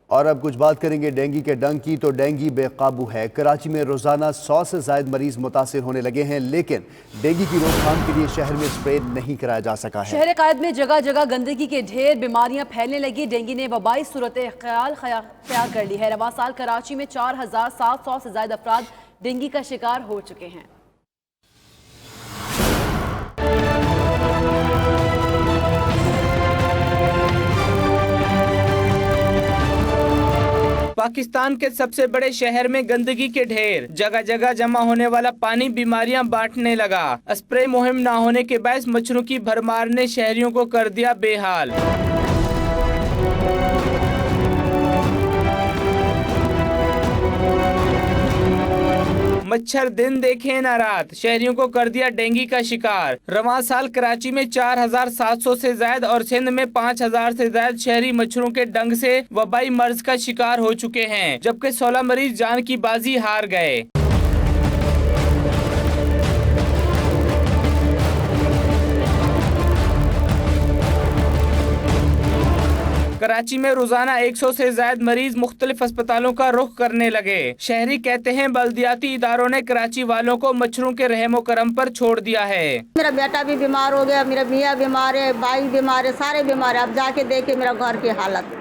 और अब कुछ बात करेंगे डेंगू के डंग की। तो डेंगू बेकाबू है। कराची में रोजाना 100 से ज्यादा मरीज मुतासिर होने लगे हैं, लेकिन डेंगू की रोकथाम के लिए शहर में स्प्रे नहीं कराया जा सका है। शहर कायद में जगह जगह गंदगी के ढेर, बीमारियां फैलने लगी। डेंगू ने वबाई सूरत ख्याल अख्तियार कर ली है। रवा साल कराची में 4700 से ज्यादा अफराद डेंगू का शिकार हो चुके हैं। पाकिस्तान के सबसे बड़े शहर में गंदगी के ढेर, जगह जगह जमा होने वाला पानी बीमारियां बांटने लगा। स्प्रे मुहिम न होने के बायस मच्छरों की भरमार ने शहरियों को कर दिया बेहाल। मच्छर दिन देखे न रात, शहरियों को कर दिया डेंगू का शिकार। रवां साल कराची में 4700 से ज्यादा और सिंध में 5000 से ज्यादा शहरी मच्छरों के डंग से वबाई मर्ज का शिकार हो चुके हैं, जबकि 16 मरीज जान की बाजी हार गए। कराची में रोजाना 100 से ज्यादा मरीज मुख्तलिफ अस्पतालों का रुख करने लगे। शहरी कहते हैं बल्दियाती इदारों ने कराची वालों को मच्छरों के रहमो करम पर छोड़ दिया है। मेरा बेटा भी बीमार हो गया, मेरा मियाँ बीमार है, भाई बीमार है, सारे बीमार है। अब जाके देखे मेरा घर की हालत,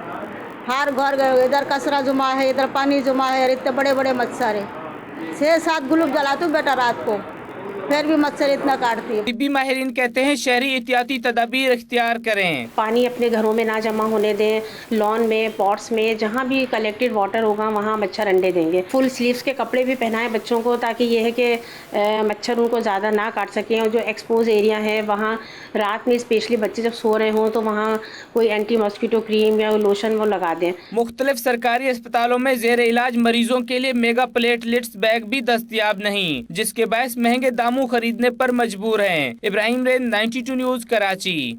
हर घर गए, इधर कचरा जमा है, इधर पानी जमा है, इतने बड़े बड़े मच्छर है। 6-7 ग्लूब जलाती हूँ बेटा रात को, फिर भी मच्छर इतना काटती है। तिब्बी माहिरीन कहते हैं शहरी एहतियाती तदाबीर इख्तियार करें। पानी अपने घरों में ना जमा होने दें, लॉन में, पॉट्स में, जहाँ भी कलेक्टेड वाटर होगा वहाँ मच्छर अंडे देंगे। फुल स्लीव्स के कपड़े भी पहनाएं बच्चों को, ताकि ये है कि मच्छर उनको ज़्यादा ना काट सकें। और जो एक्सपोज एरिया है वहाँ रात में स्पेशली बच्चे जब सो रहे हों तो वहाँ कोई एंटी मॉस्किटो क्रीम या लोशन वो लगा दें। मुख्तलिफ सरकारी अस्पतालों में जेर इलाज मरीजों के लिए मेगा प्लेटलेट्स बैग भी दस्तयाब नहीं, जिसके बायस महंगे दामों खरीदने पर मजबूर हैं। Ibrahim rain, 92 news, Karachi.